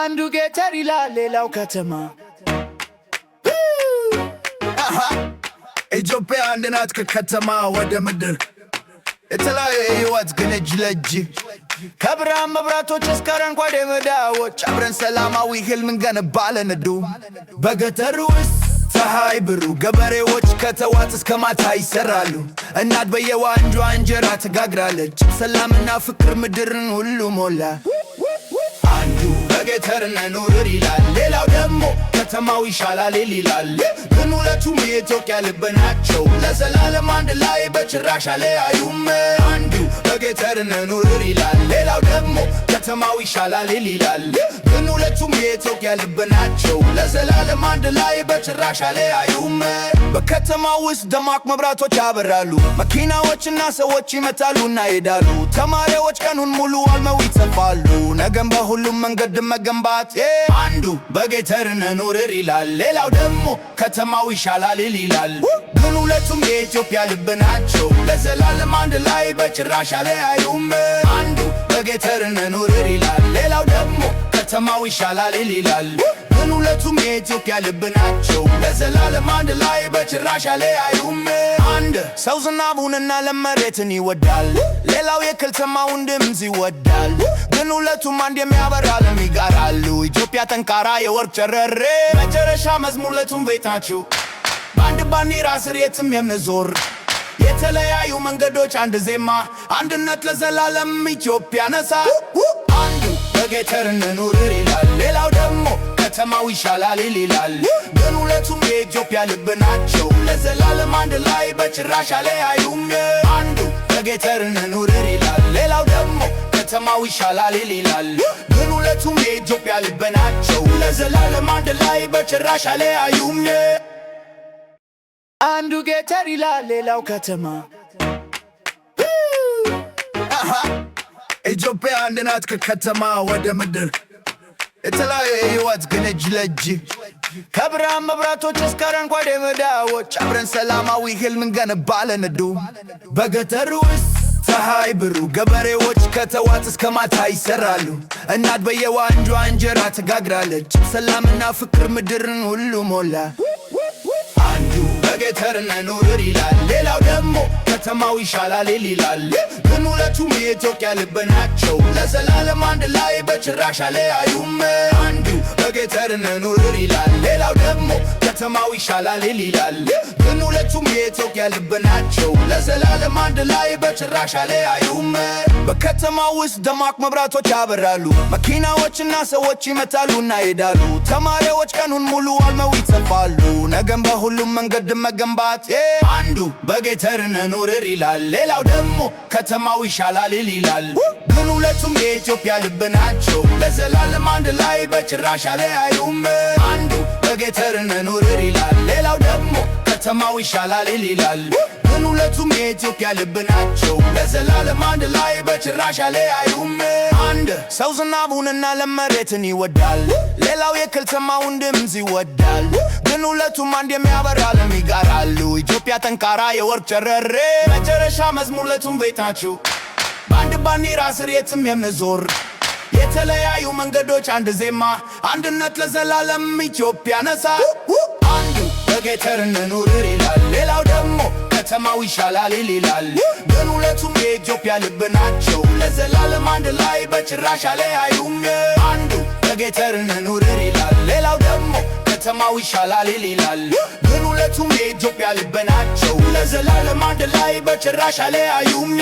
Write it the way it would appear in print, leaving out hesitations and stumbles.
አንዱ ጌተር ይላል ሌላው ከተማ። ኢትዮጵያ አንድ ናት ከከተማ ወደ ምድር የተለያየ ሕይወት ግን እጅ ለእጅ ከብርሃን መብራቶች እስከ አረንጓዴ ሜዳዎች አብረን ሰላማዊ ሕልም እንገነባለን። በገጠሩ ውስጥ ፀሐይ ብሩ ገበሬዎች ከጠዋት እስከ ማታ ይሰራሉ። እናት በየዋንጇ እንጀራ ትጋግራለች። ሰላምና ፍቅር ምድርን ሁሉ ሞላ። አንዱ በገጠር እንኑር ይላል፣ ሌላው ደግሞ ከተማው ይሻላል ይላል። ግን ሁለቱም የኢትዮጵያ ልብ ናቸው፣ ለዘላለም አንድ ላይ በጭራሽ አይለያዩም። አንዱ በገጠር እንኑር ይላል፣ ሌላው ደግሞ ከተማው ይሻላል ይላል። ግን ሁለቱም የኢትዮጵያ ልብ ናቸው፣ ለዘላለም አንድ ላይ በጭራሽ አይለያዩም። በከተማው ውስጥ ደማቅ መብራቶች ያበራሉ፣ መኪናዎችና ሰዎች ይመጣሉና ይሄዳሉ። ተማሪዎች ቀኑን ሙሉ አልመው ይጽፋሉ፣ ነገም በሁሉም መንገድ መገንባት። አንዱ በገጠር እንኑር ይላል፣ ሌላው ደግሞ ከተማው ይሻላል ይላል። ግን ሁለቱም የኢትዮጵያ ልብ ናቸው፣ ለዘላለም አንድ ላይ በጭራሽ አይለያዩም። አንዱ በገጠር እንኑር ይላል፣ ሌላው ደግሞ ከተማው ይሻላል ይላል። ግን ሁለቱም የኢትዮጵያ ልብ ናቸው፣ ለዘላለም አንድ ላይ በጭራሽ አይለያዩም። አንድ ሰው ዝናቡንና ለመሬትን ይወዳል፣ ሌላው የከተማውን ድምፅ ይወዳል። ግን ሁለቱም አንድ የሚያበራ ዓለም ይጋራሉ። ኢትዮጵያ ጠንካራ የወርቅ ጨረሬ መጨረሻ መዝሙር ሁለቱም ቤት ናቸው፣ በአንድ ባንዲራ ስር የትም የምንዞር የተለያዩ መንገዶች አንድ ዜማ፣ አንድነት ለዘላለም ኢትዮጵያ ነሳ። አንዱ በገጠር እንኑር ይላል፣ ሌላው ደግሞ ከተማው ይሻላል ይላል። ግን ሁለቱም የኢትዮጵያ ልብ ናቸው፣ ለዘላለም አንድ ላይ በጭራሽ አይለያዩም። አንዱ በገጠር እንኑር ይላል፣ ሌላው ደግሞ ከተማው ይሻላል ይላል። ግን ሁለቱም የኢትዮጵያ ልብ ናቸው፣ ለዘላለም አንድ ላይ በጭራሽ አይለያዩም። አንዱ ጌተር ይላል ሌላው ከተማ። ኢትዮጵያ አንድ ናት ከከተማ ወደ ምድር የተለያየ ሕይወት ግን እጅ ለእጅ ከብርሃን መብራቶች እስከ አረንጓዴ ሜዳዎች አብረን ሰላማዊ ሕልም እንገነባለን። በገጠሩ ውስጥ ፀሐይ ብሩ ገበሬዎች ከጠዋት እስከ ማታ ይሰራሉ። እናት በየዋንጇ እንጀራ ትጋግራለች። ሰላምና ፍቅር ምድርን ሁሉ ሞላ። አንዱ በገጠር እንኑር ይላል፣ ሌላው ደግሞ ከተማው ይሻላል ይላል። ግን ሁለቱም የኢትዮጵያ ልብ ናቸው፣ ለዘላለም አንድ ላይ በጭራሽ አይለያዩም። አንዱ በገጠር እንኑር ይላል፣ ሌላው ደግሞ ከተማው ይሻላል ይላል። ግን ሁለቱም የኢትዮጵያ ልብ ናቸው፣ ለዘላለም አንድ ላይ በጭራሽ አይለያዩም። በከተማው ውስጥ ደማቅ መብራቶች ያበራሉ፣ መኪናዎችና ሰዎች ይመጣሉና ይሄዳሉ። ተማሪዎች ቀኑን ሙሉ አልመው ይጽፋሉ፣ ነገም በሁሉም መንገድ መገንባት። አንዱ በገጠር እንኑር ይላል፣ ሌላው ደግሞ ከተማው ይሻላል ይላል። ግን ሁለቱም የኢትዮጵያ ልብ ናቸው፣ ለዘላለም አንድ ላይ በጭራሽ አይለያዩም። አንዱ በገጠር እንኑር ይላል፣ ሌላው ደግሞ ከተማው ይሻላል ይላል። ግን ሁለቱም የኢትዮጵያ ልብ ናቸው፣ ለዘላለም አንድ ላይ በጭራሽ አይለያዩም። አንድ ሰው ዝናቡንና ለመሬትን ይወዳል፣ ሌላው የከተማውን ድምፅ ይወዳል። ግን ሁለቱም አንድ የሚያበራ ዓለም ይጋራሉ። ኢትዮጵያ ጠንካራ የወርቅ ጨረሬ መጨረሻ መዝሙር ሁለቱም ቤት ናቸው፣ በአንድ ባንዲራ ስር የትም የምንዞር የተለያዩ መንገዶች አንድ ዜማ፣ አንድነት ለዘላለም ኢትዮጵያ ነሳ። አንዱ በገጠር እንኑር ይላል፣ ሌላው ደግሞ ከተማው ይሻላል ይላል። ግን ሁለቱም የኢትዮጵያ ልብ ናቸው፣ ለዘላለም አንድ ላይ በጭራሽ አይለያዩም። አንዱ በገጠር እንኑር ይላል፣ ሌላው ደግሞ ከተማው ይሻላል ይላል። ግን ሁለቱም የኢትዮጵያ ልብ ናቸው፣ ለዘላለም አንድ ላይ በጭራሽ አይለያዩም።